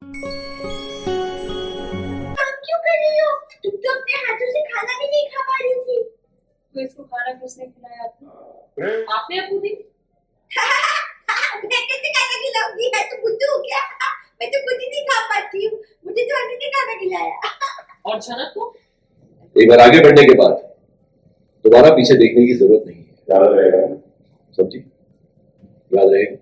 काम क्यों कर रही हो? तुम तो अपने हाथों से खाना भी नहीं खा पा रही थी। तो इसको खाना किसने खिलाया आपको? आपने अपू दी? मैं कैसे खाना खिलाऊंगी? मैं तो बुद्धू हूँ क्या? मैं तो खुद ही नहीं खा पाती हूँ। मुझे तो अन्य ने खाना खिलाया। और झनक को? एक बार आगे बढ़ने के बाद दोबारा पीछे देखने की जरूरत नहीं है। याद रहेगा सब्जी, याद रहेगा।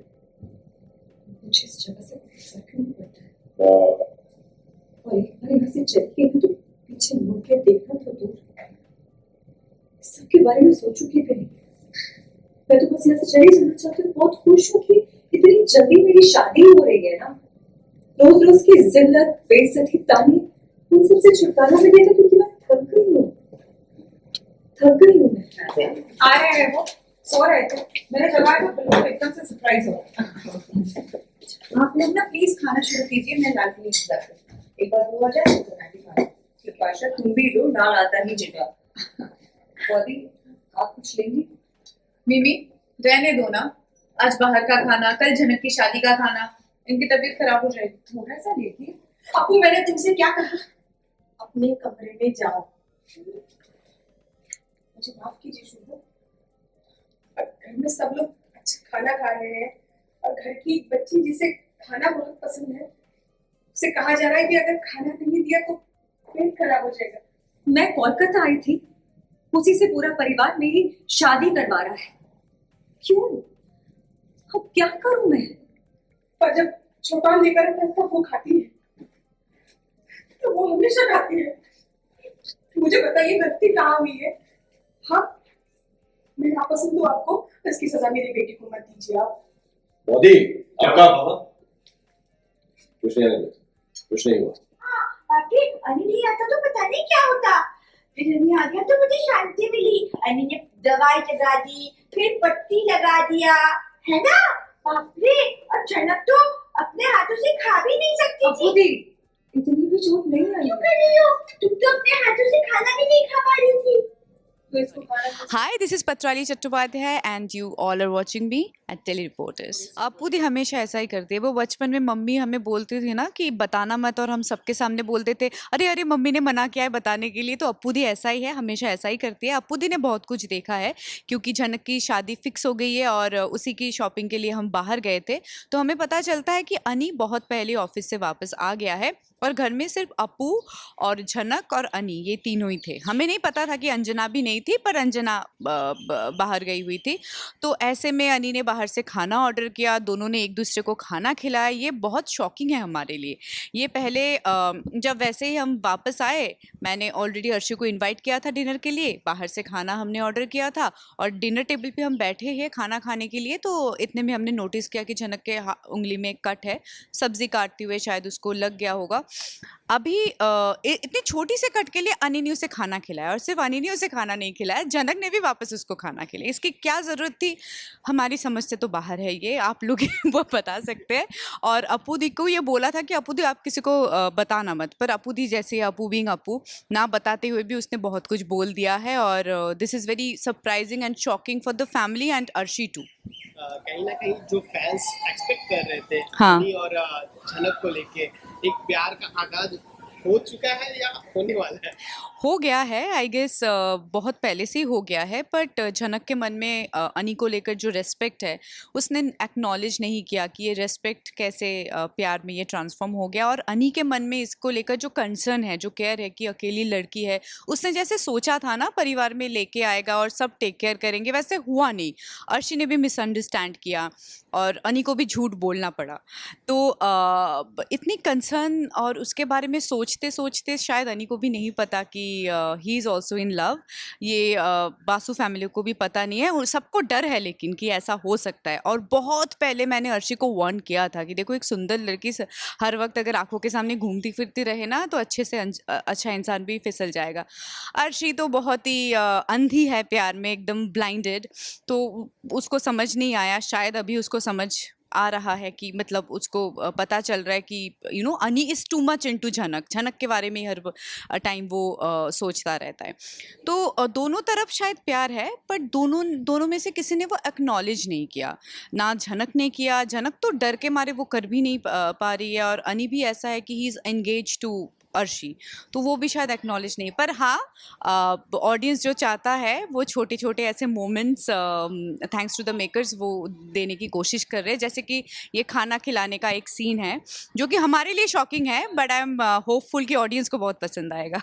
मुझे इस जगह से फर्क नहीं पड़ता है। और एक बार यहाँ से चली गई तो पीछे मुड़ के देखना तो दूर, सबके बारे में सोचूंगी भी नहीं। मैं तो बस यहाँ से चली जाना चाहती हूँ। बहुत खुश हूँ कि इतनी जल्दी मेरी शादी हो रही है ना। रोज रोज की जिल्लत, बेइज्जती, ताने, उन सबसे छुटकारा मिलेगा क्योंकि मैं थक गई हूँ। मैं आ रहे हैं वो, सो रहे थे, मैंने जगाया तो बिल्कुल एकदम से सरप्राइज हो। आप लोग ना प्लीज खाना शुरू कीजिए, मैं लाल के इंतजार करती हूँ। एक बार वो आ जाए तो मैं भी खा लूँ। पाशा तुम भी लो, लाल आता ही होगा। बॉडी आप कुछ लेंगी? मिमी रहने दो ना, आज बाहर का खाना, कल झनक की शादी का खाना, इनकी तबीयत खराब हो जाएगी। थोड़ा सा लेती। अपू मैंने तुमसे क्या कहा? अपने कमरे में जाओ। मुझे माफ कीजिए शुभ, घर में सब लोग अच्छा खाना खा रहे हैं और घर की एक बच्ची जिसे खाना बहुत पसंद है, उसे कहा जा रहा है कि अगर खाना नहीं दिया तो पेट खराब हो जाएगा। मैं कोलकाता आई थी, उसी से पूरा परिवार मेरी शादी करवा रहा है। क्यों? अब क्या करूं मैं? पर जब छोटा लेकर आता है तो वो खाती है, तो वो हमेशा खाती है। मुझे बताइए गलती कहाँ हुई है? हाँ, मैं नापसंद हूँ आपको, इसकी सजा मेरी बेटी को मत दीजिए आप। मोदी आपका कुछ नहीं हुआ। बाकी अन्य नहीं आता तो पता नहीं क्या होता। फिर अन्य आ गया तो मुझे शांति मिली। अन्य ने दवाई लगा दी, फिर पट्टी लगा दिया, है ना? बाप रे! और झनक तो अपने हाथों से खा भी नहीं सकती थी। दी, इतनी भी चोट नहीं आई। क्यों कर रही हो? तुम तो अपने हाथों से खाना भी नहीं खा पा रही थी। तो इसको खाना Hi, this is Patrali Chattopadhyay and you all are watching me at Telereporters. Appu दी हमेशा ऐसा ही करती है। वो बचपन में मम्मी हमें बोलती थी ना कि बताना मत, और हम सबके सामने बोलते थे अरे अरे मम्मी ने मना किया है बताने के लिए। तो अप्पू दी ऐसा ही है, हमेशा ऐसा ही करती है। अप्पू दी ने बहुत कुछ देखा है क्योंकि झनक की शादी फिक्स हो गई है और उसी की शॉपिंग के लिए हम बाहर गए थे। तो हमें पता चलता है कि अनी बहुत पहले ऑफिस से वापस आ गया है और घर में सिर्फ अप्पू और झनक और अनी ये तीनों ही थे। हमें नहीं पता था कि अंजना भी नहीं थी, पर अंजना बाहर गई हुई थी। तो ऐसे में अनी ने बाहर से खाना ऑर्डर किया, दोनों ने एक दूसरे को खाना खिलाया। ये बहुत शॉकिंग है हमारे लिए। ये पहले जब वैसे ही हम वापस आए, मैंने ऑलरेडी अर्शी को इनवाइट किया था डिनर के लिए, बाहर से खाना हमने ऑर्डर किया था और डिनर टेबल पे हम बैठे हैं खाना खाने के लिए। तो इतने में हमने नोटिस किया कि झनक के उंगली में एक कट है, सब्जी काटते हुए शायद उसको लग गया होगा। अभी इतनी छोटी से कट के लिए अनी ने उसे खाना खिलाया, और सिर्फ अनी ने उसे खाना नहीं खिलाया, जनक ने भी वापस उसको खाना खिलाया। इसकी क्या ज़रूरत थी? हमारी समझ से तो बाहर है ये, आप लोग वो बता सकते हैं। और अप्पू दी को ये बोला था कि अप्पू दी आप किसी को बताना मत, पर अप्पू दी जैसे अप्पू बीइंग अप्पू, ना बताते हुए भी उसने बहुत कुछ बोल दिया है। और this is very surprising and shocking for the family and Arshi too. कहीं ना कहीं जो फैंस एक्सपेक्ट कर रहे थे हाँ। अनी और झलक को लेके, एक प्यार का आगाज हो चुका है या होने वाला है? हो गया है, आई गेस बहुत पहले से ही हो गया है। बट झनक के मन में अनी को लेकर जो रेस्पेक्ट है, उसने एक्नॉलेज नहीं किया कि ये रेस्पेक्ट कैसे प्यार में ये ट्रांसफॉर्म हो गया। और अनी के मन में इसको लेकर जो कंसर्न है, जो केयर है कि अकेली लड़की है, उसने जैसे सोचा था ना परिवार में लेके आएगा और सब टेक केयर करेंगे, वैसे हुआ नहीं। अर्शी ने भी मिसअंडरस्टैंड किया और अनी को भी झूठ बोलना पड़ा। तो इतनी कंसर्न और उसके बारे में सोचते सोचते शायद अनी को भी नहीं पता कि he is also in love. ये बासु फैमिली को भी पता नहीं है, और सबको डर है लेकिन कि ऐसा हो सकता है। और बहुत पहले मैंने अर्शी को वार्न किया था कि देखो एक सुंदर लड़की हर वक्त अगर आंखों के सामने घूमती फिरती रहे ना, तो अच्छे से अच्छा इंसान भी फिसल जाएगा। अर्शी तो बहुत ही अंधी है प्यार में, एकदम ब्लाइंडेड। तो उसको समझ नहीं आया, शायद अभी उसको समझ आ रहा है कि मतलब उसको पता चल रहा है कि अनी इज़ टू मच इनटू झनक, झनक के बारे में हर टाइम वो सोचता रहता है। तो दोनों तरफ शायद प्यार है, बट दोनों में से किसी ने वो एक्नॉलेज नहीं किया। ना झनक ने किया, झनक तो डर के मारे वो कर भी नहीं पा रही है, और अनी भी ऐसा है कि he is engage to Arshi, तो वो भी शायद एक्नॉलेज नहीं। पर हाँ, ऑडियंस जो चाहता है वो छोटे छोटे ऐसे moments thanks to the makers वो देने की कोशिश कर रहे हैं। जैसे कि ये खाना खिलाने का एक सीन है जो कि हमारे लिए शॉकिंग है, बट आई एम होपफुल कि ऑडियंस को बहुत पसंद आएगा।